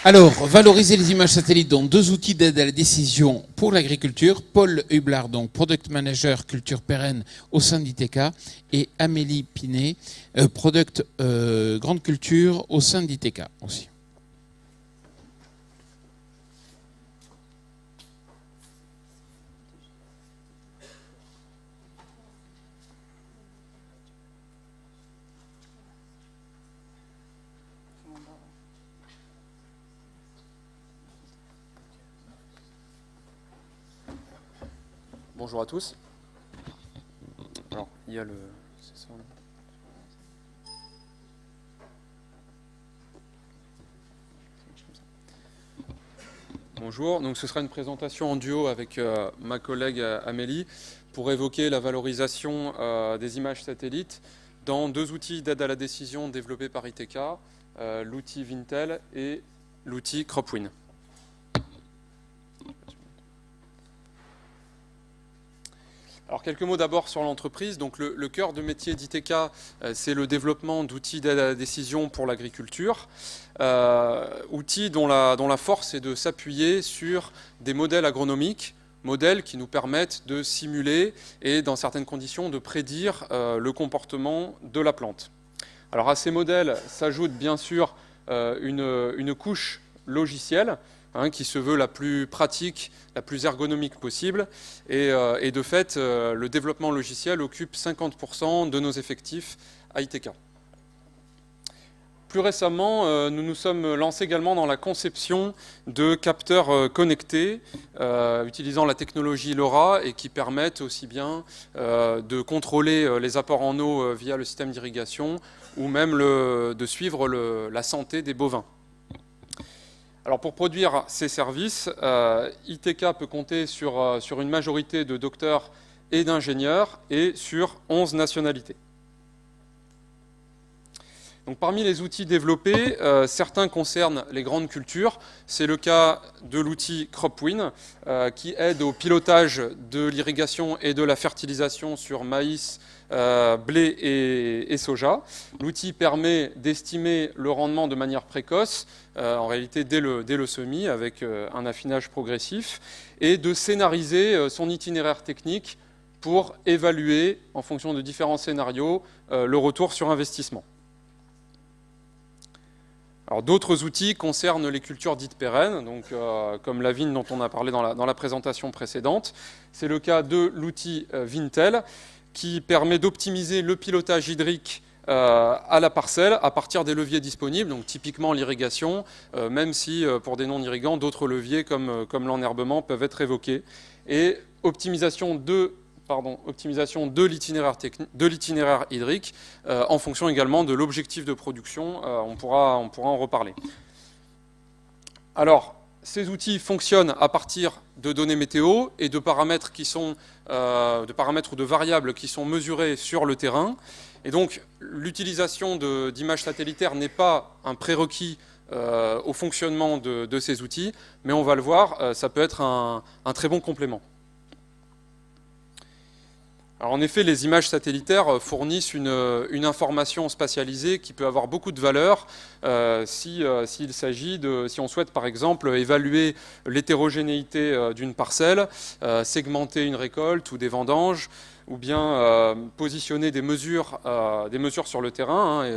Alors, valoriser les images satellites dans deux outils d'aide à la décision pour l'agriculture. Paul Hublard, donc Product Manager Culture Pérenne au sein d'ITK, et Amélie Pinet, Product Grande Culture au sein d'ITK aussi. Bonjour à tous. Alors, il y a le... c'est ça, là. Bonjour, donc ce sera une présentation en duo avec ma collègue Amélie pour évoquer la valorisation des images satellites dans deux outils d'aide à la décision développés par ITK, l'outil Vintel et l'outil CropWin. Alors quelques mots d'abord sur l'entreprise. Donc le cœur de métier d'ITK, c'est le développement d'outils d'aide à la décision pour l'agriculture, outils dont la force est de s'appuyer sur des modèles agronomiques, modèles qui nous permettent de simuler et dans certaines conditions de prédire le comportement de la plante. Alors à ces modèles s'ajoute bien sûr une couche logicielle, qui se veut la plus pratique, la plus ergonomique possible. Et de fait, le développement logiciel occupe 50% de nos effectifs à ITK. Plus récemment, nous nous sommes lancés également dans la conception de capteurs connectés, utilisant la technologie LoRa et qui permettent aussi bien de contrôler les apports en eau via le système d'irrigation ou même de suivre la santé des bovins. Alors pour produire ces services, ITK peut compter sur une majorité de docteurs et d'ingénieurs et sur 11 nationalités. Donc parmi les outils développés, certains concernent les grandes cultures. C'est le cas de l'outil CropWin qui aide au pilotage de l'irrigation et de la fertilisation sur maïs, blé et soja. L'outil permet d'estimer le rendement de manière précoce, en réalité dès le semis, avec un affinage progressif, et de scénariser son itinéraire technique pour évaluer, en fonction de différents scénarios, le retour sur investissement. Alors, d'autres outils concernent les cultures dites pérennes, donc, comme la vigne dont on a parlé dans la présentation précédente. C'est le cas de l'outil Vintel, qui permet d'optimiser le pilotage hydrique à la parcelle à partir des leviers disponibles, donc typiquement l'irrigation, même si pour des non-irrigants, d'autres leviers comme l'enherbement peuvent être évoqués. Et optimisation de l'itinéraire hydrique en fonction également de l'objectif de production. On pourra en reparler. Alors, ces outils fonctionnent à partir de données météo et de paramètres ou de variables qui sont mesurées sur le terrain. Et donc, l'utilisation d'images satellitaires n'est pas un prérequis au fonctionnement de ces outils, mais on va le voir, ça peut être un très bon complément. Alors en effet, les images satellitaires fournissent une information spatialisée qui peut avoir beaucoup de valeur si on souhaite par exemple évaluer l'hétérogénéité d'une parcelle, segmenter une récolte ou des vendanges, ou bien positionner des mesures sur le terrain,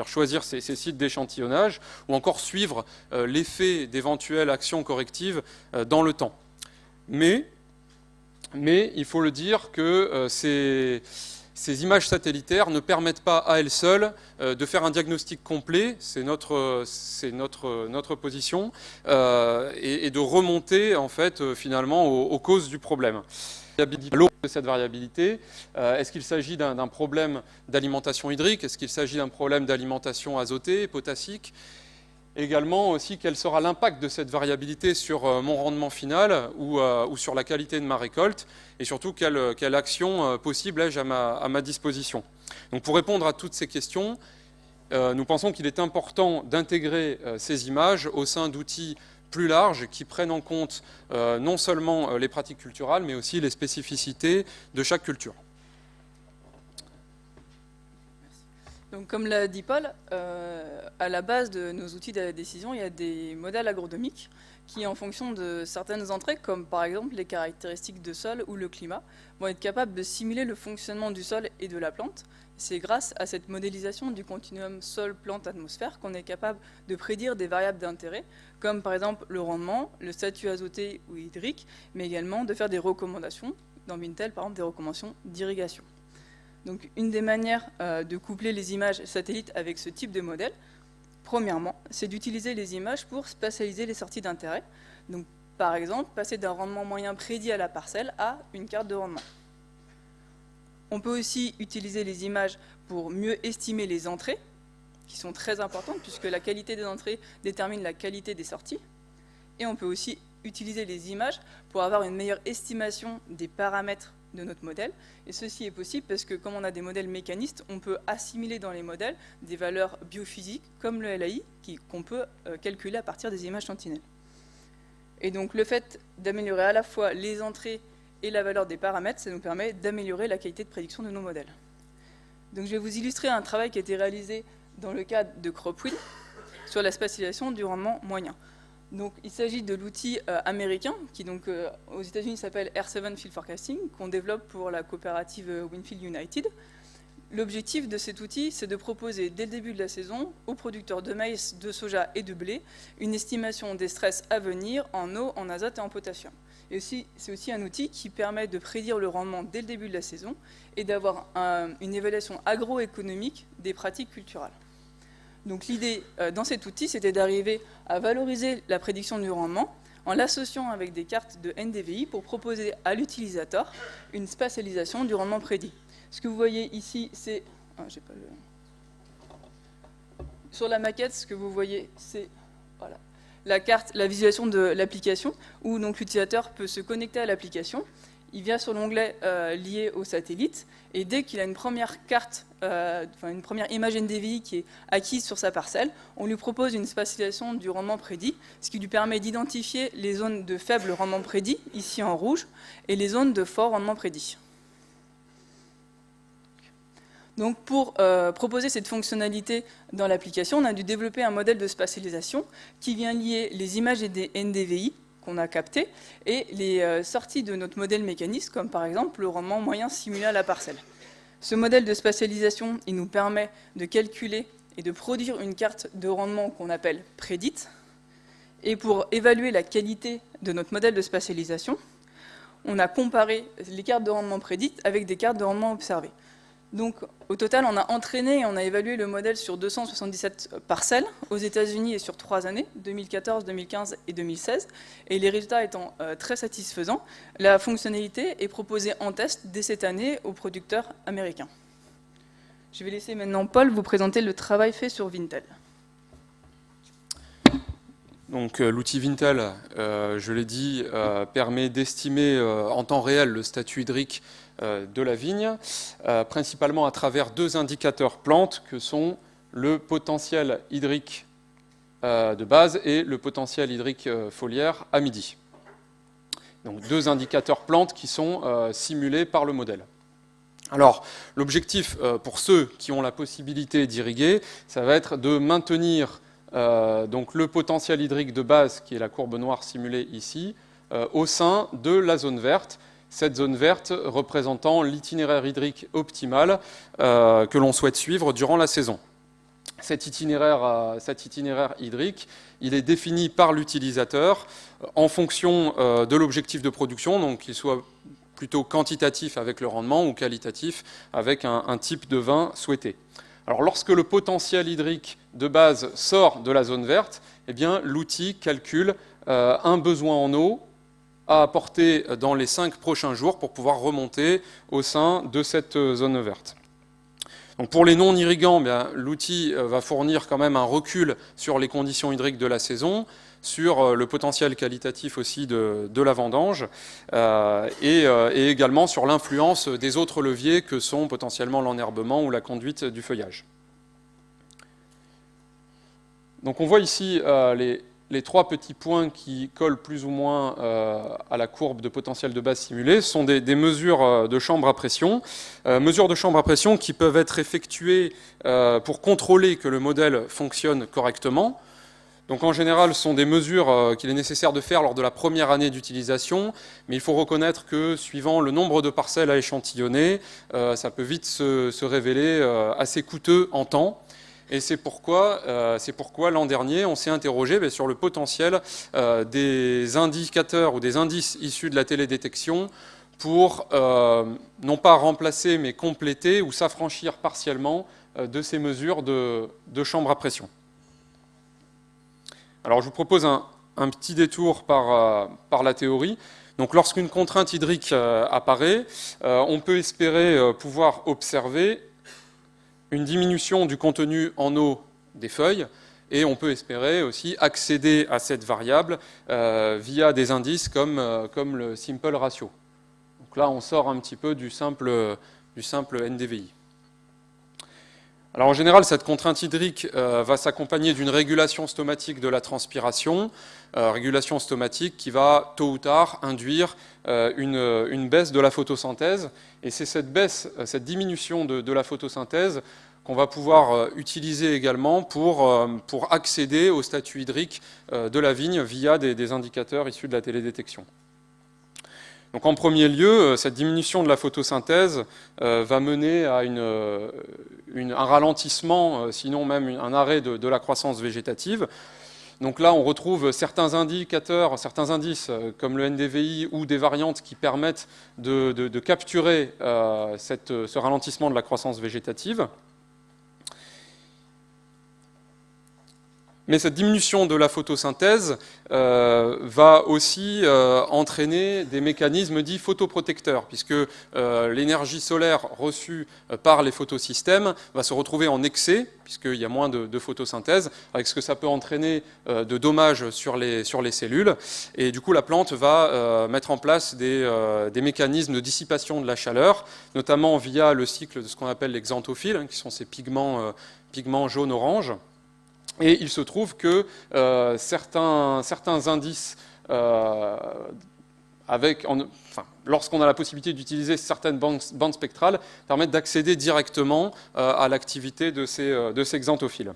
choisir ces sites d'échantillonnage, ou encore suivre l'effet d'éventuelles actions correctives dans le temps. Mais il faut le dire que ces images satellitaires ne permettent pas à elles seules de faire un diagnostic complet, c'est notre position, et de remonter en fait finalement aux causes du problème. De cette variabilité, est-ce qu'il s'agit d'un problème d'alimentation hydrique? Est-ce qu'il s'agit d'un problème d'alimentation azotée, potassique? Également aussi, quel sera l'impact de cette variabilité sur mon rendement final ou sur la qualité de ma récolte, et surtout quelle action possible ai-je à ma disposition. Donc pour répondre à toutes ces questions, nous pensons qu'il est important d'intégrer ces images au sein d'outils plus larges qui prennent en compte non seulement les pratiques culturales, mais aussi les spécificités de chaque culture. Donc, comme l'a dit Paul, à la base de nos outils de décision, il y a des modèles agronomiques qui, en fonction de certaines entrées, comme par exemple les caractéristiques de sol ou le climat, vont être capables de simuler le fonctionnement du sol et de la plante. C'est grâce à cette modélisation du continuum sol-plante-atmosphère qu'on est capable de prédire des variables d'intérêt, comme par exemple le rendement, le statut azoté ou hydrique, mais également de faire des recommandations, dans Vintel par exemple des recommandations d'irrigation. Donc une des manières de coupler les images satellites avec ce type de modèle, premièrement, c'est d'utiliser les images pour spatialiser les sorties d'intérêt. Donc par exemple, passer d'un rendement moyen prédit à la parcelle à une carte de rendement. On peut aussi utiliser les images pour mieux estimer les entrées, qui sont très importantes, puisque la qualité des entrées détermine la qualité des sorties. Et on peut aussi utiliser les images pour avoir une meilleure estimation des paramètres de notre modèle. Et ceci est possible parce que, comme on a des modèles mécanistes, on peut assimiler dans les modèles des valeurs biophysiques, comme le LAI, qu'on peut calculer à partir des images sentinelles. Et donc, le fait d'améliorer à la fois les entrées et la valeur des paramètres, ça nous permet d'améliorer la qualité de prédiction de nos modèles. Donc je vais vous illustrer un travail qui a été réalisé dans le cadre de CropWheel sur la spatialisation du rendement moyen. Donc il s'agit de l'outil américain qui donc aux États-Unis s'appelle R7 Field Forecasting, qu'on développe pour la coopérative Winfield United. L'objectif de cet outil, c'est de proposer dès le début de la saison aux producteurs de maïs, de soja et de blé une estimation des stress à venir en eau, en azote et en potassium. Et c'est aussi un outil qui permet de prédire le rendement dès le début de la saison et d'avoir une évaluation agroéconomique des pratiques culturales. Donc l'idée dans cet outil, c'était d'arriver à valoriser la prédiction du rendement en l'associant avec des cartes de NDVI pour proposer à l'utilisateur une spatialisation du rendement prédit. Ce que vous voyez ici, c'est... Sur la maquette, ce que vous voyez, c'est... Voilà. La carte, la visualisation de l'application, où donc l'utilisateur peut se connecter à l'application. Il vient sur l'onglet lié au satellite, et dès qu'il a une première carte, une première image NDVI qui est acquise sur sa parcelle, on lui propose une spatialisation du rendement prédit, ce qui lui permet d'identifier les zones de faible rendement prédit, ici en rouge, et les zones de fort rendement prédit. Donc pour proposer cette fonctionnalité dans l'application, on a dû développer un modèle de spatialisation qui vient lier les images et des NDVI qu'on a captées et les sorties de notre modèle mécaniste, comme par exemple le rendement moyen simulé à la parcelle. Ce modèle de spatialisation, il nous permet de calculer et de produire une carte de rendement qu'on appelle prédite. Et pour évaluer la qualité de notre modèle de spatialisation, on a comparé les cartes de rendement prédites avec des cartes de rendement observées. Donc, au total, on a entraîné et on a évalué le modèle sur 277 parcelles aux États-Unis et sur 3 années, 2014, 2015 et 2016. Et les résultats étant très satisfaisants, la fonctionnalité est proposée en test dès cette année aux producteurs américains. Je vais laisser maintenant Paul vous présenter le travail fait sur Vintel. Donc l'outil Vintel, je l'ai dit, permet d'estimer en temps réel le statut hydrique de la vigne, principalement à travers 2 indicateurs plantes que sont le potentiel hydrique de base et le potentiel hydrique foliaire à midi. Donc 2 indicateurs plantes qui sont simulés par le modèle. Alors l'objectif pour ceux qui ont la possibilité d'irriguer, ça va être de maintenir donc le potentiel hydrique de base, qui est la courbe noire simulée ici, au sein de la zone verte, cette zone verte représentant l'itinéraire hydrique optimal que l'on souhaite suivre durant la saison. Cet itinéraire hydrique, il est défini par l'utilisateur en fonction de l'objectif de production, donc qu'il soit plutôt quantitatif avec le rendement ou qualitatif avec un type de vin souhaité. Alors, lorsque le potentiel hydrique de base sort de la zone verte, eh bien, l'outil calcule un besoin en eau à apporter dans les 5 prochains jours pour pouvoir remonter au sein de cette zone verte. Donc, pour les non-irrigants, l'outil va fournir quand même un recul sur les conditions hydriques de la saison, sur le potentiel qualitatif aussi de la vendange et également sur l'influence des autres leviers que sont potentiellement l'enherbement ou la conduite du feuillage. Donc on voit ici les 3 petits points qui collent plus ou moins à la courbe de potentiel de base simulée sont des mesures de chambre à pression. Mesures de chambre à pression qui peuvent être effectuées pour contrôler que le modèle fonctionne correctement. Donc en général, ce sont des mesures qu'il est nécessaire de faire lors de la première année d'utilisation, mais il faut reconnaître que suivant le nombre de parcelles à échantillonner, ça peut vite se révéler assez coûteux en temps. Et c'est pourquoi l'an dernier, on s'est interrogé sur le potentiel des indicateurs ou des indices issus de la télédétection pour non pas remplacer, mais compléter ou s'affranchir partiellement de ces mesures de chambre à pression. Alors je vous propose un petit détour par la théorie. Donc lorsqu'une contrainte hydrique apparaît, on peut espérer pouvoir observer une diminution du contenu en eau des feuilles, et on peut espérer aussi accéder à cette variable via des indices comme le simple ratio. Donc là, on sort un petit peu du simple NDVI. Alors en général, cette contrainte hydrique va s'accompagner d'une régulation stomatique de la transpiration, régulation stomatique qui va tôt ou tard induire une baisse de la photosynthèse. Et c'est cette diminution de la photosynthèse qu'on va pouvoir utiliser également pour accéder au statut hydrique de la vigne via des indicateurs issus de la télédétection. Donc en premier lieu, cette diminution de la photosynthèse va mener à un ralentissement, sinon même un arrêt de la croissance végétative. Donc là, on retrouve certains indicateurs, certains indices comme le NDVI ou des variantes qui permettent de capturer ce ralentissement de la croissance végétative. Mais cette diminution de la photosynthèse va aussi entraîner des mécanismes dits photoprotecteurs, puisque l'énergie solaire reçue par les photosystèmes va se retrouver en excès, puisqu'il y a moins de photosynthèse, avec ce que ça peut entraîner de dommages sur les cellules. Et du coup, la plante va mettre en place des mécanismes de dissipation de la chaleur, notamment via le cycle de ce qu'on appelle les xanthophiles, qui sont ces pigments jaune-orange. Et il se trouve que certains indices, lorsqu'on a la possibilité d'utiliser certaines bandes spectrales, permettent d'accéder directement à l'activité de ces xanthophiles.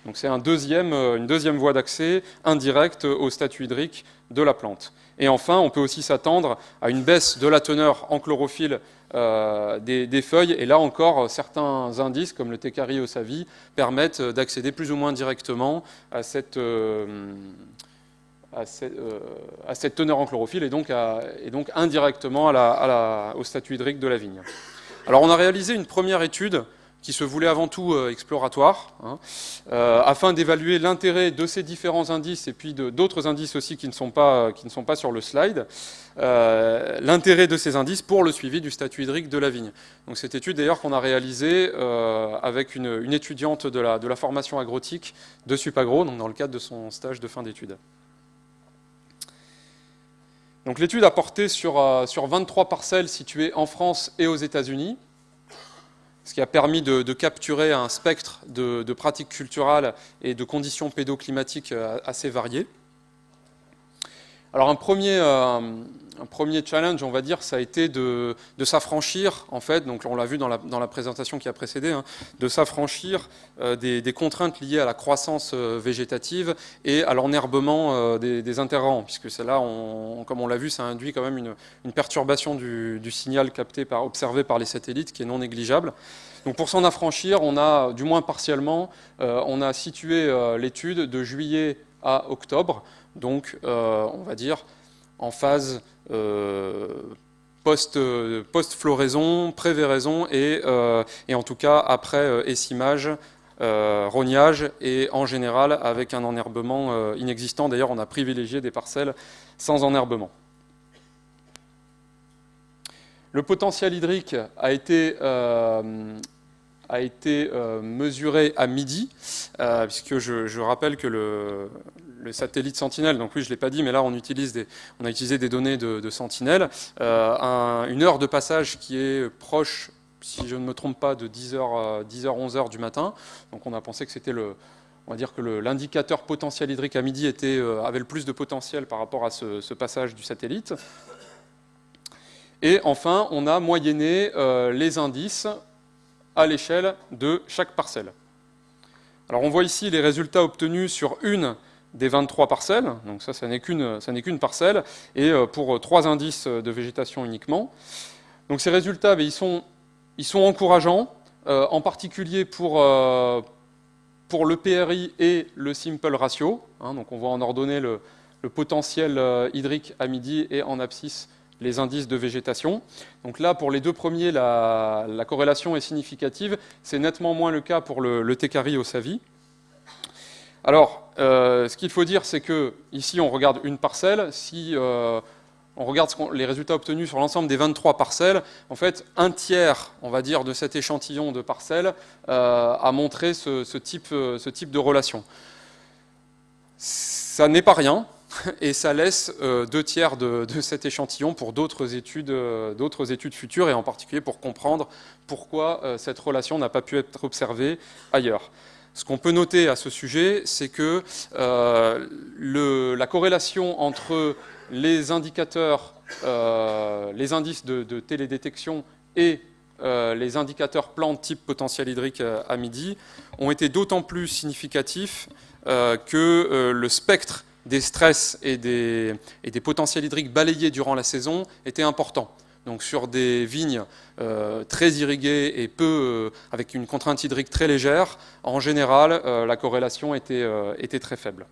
Donc c'est une deuxième voie d'accès indirecte au statut hydrique de la plante. Et enfin, on peut aussi s'attendre à une baisse de la teneur en chlorophylle des feuilles, et là encore, certains indices, comme le Tecari Osavi, permettent d'accéder plus ou moins directement à cette teneur en chlorophylle, et donc indirectement au statut hydrique de la vigne. Alors on a réalisé une première étude qui se voulait avant tout exploratoire, afin d'évaluer l'intérêt de ces différents indices et puis d'autres indices aussi qui ne sont pas sur le slide, l'intérêt de ces indices pour le suivi du statut hydrique de la vigne. Donc cette étude d'ailleurs qu'on a réalisée avec une étudiante de la formation agrotique de Supagro, donc dans le cadre de son stage de fin d'études. Donc l'étude a porté sur 23 parcelles situées en France et aux États-Unis, ce qui a permis de capturer un spectre de pratiques culturales et de conditions pédoclimatiques assez variées. Alors un premier challenge, on va dire, ça a été de s'affranchir, en fait, donc on l'a vu dans la présentation qui a précédé, de s'affranchir des contraintes liées à la croissance végétative et à l'enherbement des interrants, puisque c'est là, comme on l'a vu, ça induit quand même une perturbation du signal observé par les satellites qui est non négligeable. Donc pour s'en affranchir, on a, du moins partiellement, on a situé l'étude de juillet à octobre, donc on va dire en phase post-floraison, pré-véraison et en tout cas après essimage, rognage et en général avec un enherbement inexistant. D'ailleurs, on a privilégié des parcelles sans enherbement. Le potentiel hydrique a été mesuré à midi, puisque je rappelle que le satellite Sentinelle, donc oui, je ne l'ai pas dit, mais là on a utilisé des données de Sentinelle, une heure de passage qui est proche, si je ne me trompe pas, de 10h, 11h du matin. Donc on a pensé que c'était on va dire que l'indicateur potentiel hydrique à midi avait le plus de potentiel par rapport à ce passage du satellite. Et enfin, on a moyenné les indices à l'échelle de chaque parcelle. Alors on voit ici les résultats obtenus sur une des 23 parcelles, donc ça n'est qu'une parcelle, et pour 3 indices de végétation uniquement. Donc ces résultats, ils sont encourageants, en particulier pour le PRI et le simple ratio. Donc on voit en ordonnée le potentiel hydrique à midi et en abscisse les indices de végétation. Donc là, pour les deux premiers, la corrélation est significative. C'est nettement moins le cas pour le Técari au Savi. Alors, ce qu'il faut dire, c'est que ici, on regarde une parcelle. Si on regarde les résultats obtenus sur l'ensemble des 23 parcelles, en fait, un tiers, on va dire, de cet échantillon de parcelles a montré ce type de relation. Ça n'est pas rien. Et ça laisse 2 tiers de cet échantillon pour d'autres études futures, et en particulier pour comprendre pourquoi cette relation n'a pas pu être observée ailleurs. Ce qu'on peut noter à ce sujet, c'est que la corrélation entre les indicateurs, les indices de télédétection et les indicateurs plantes type potentiel hydrique à midi ont été d'autant plus significatifs que le spectre des stress et des potentiels hydriques balayés durant la saison était important. Donc sur des vignes très irriguées et avec une contrainte hydrique très légère, en général, la corrélation était très faible.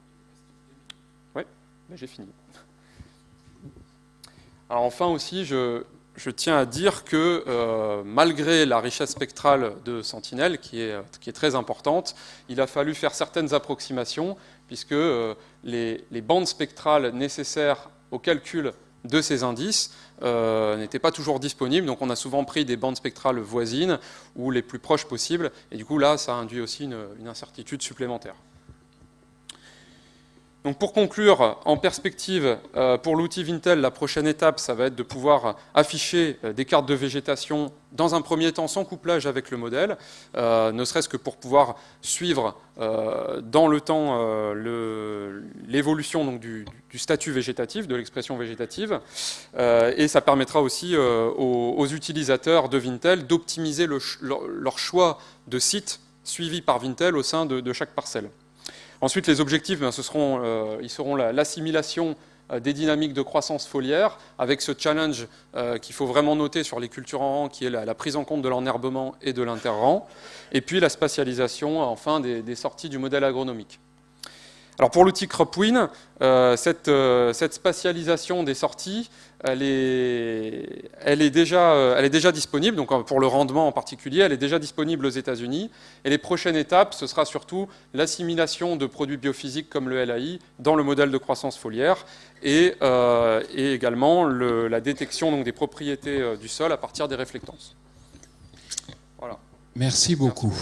Oui, j'ai fini. Alors enfin aussi, je tiens à dire que malgré la richesse spectrale de Sentinelle, qui est très importante, il a fallu faire certaines approximations, puisque les bandes spectrales nécessaires au calcul de ces indices n'étaient pas toujours disponibles. Donc on a souvent pris des bandes spectrales voisines ou les plus proches possibles. Et du coup, là, ça induit aussi une incertitude supplémentaire. Donc pour conclure, en perspective, pour l'outil Vintel, la prochaine étape, ça va être de pouvoir afficher des cartes de végétation dans un premier temps sans couplage avec le modèle, ne serait-ce que pour pouvoir suivre dans le temps l'évolution donc du statut végétatif, de l'expression végétative, et ça permettra aussi aux utilisateurs de Vintel d'optimiser leur choix de site suivi par Vintel au sein de chaque parcelle. Ensuite, les objectifs, ils seront l'assimilation des dynamiques de croissance foliaire, avec ce challenge qu'il faut vraiment noter sur les cultures en rang, qui est la prise en compte de l'enherbement et de l'interrang, et puis la spatialisation, enfin, des sorties du modèle agronomique. Alors pour l'outil CropWin, cette spatialisation des sorties, elle est déjà disponible, donc pour le rendement en particulier, elle est déjà disponible aux États-Unis. Et les prochaines étapes, ce sera surtout l'assimilation de produits biophysiques comme le LAI dans le modèle de croissance foliaire et également la détection donc, des propriétés du sol à partir des réflectances. Voilà. Merci beaucoup.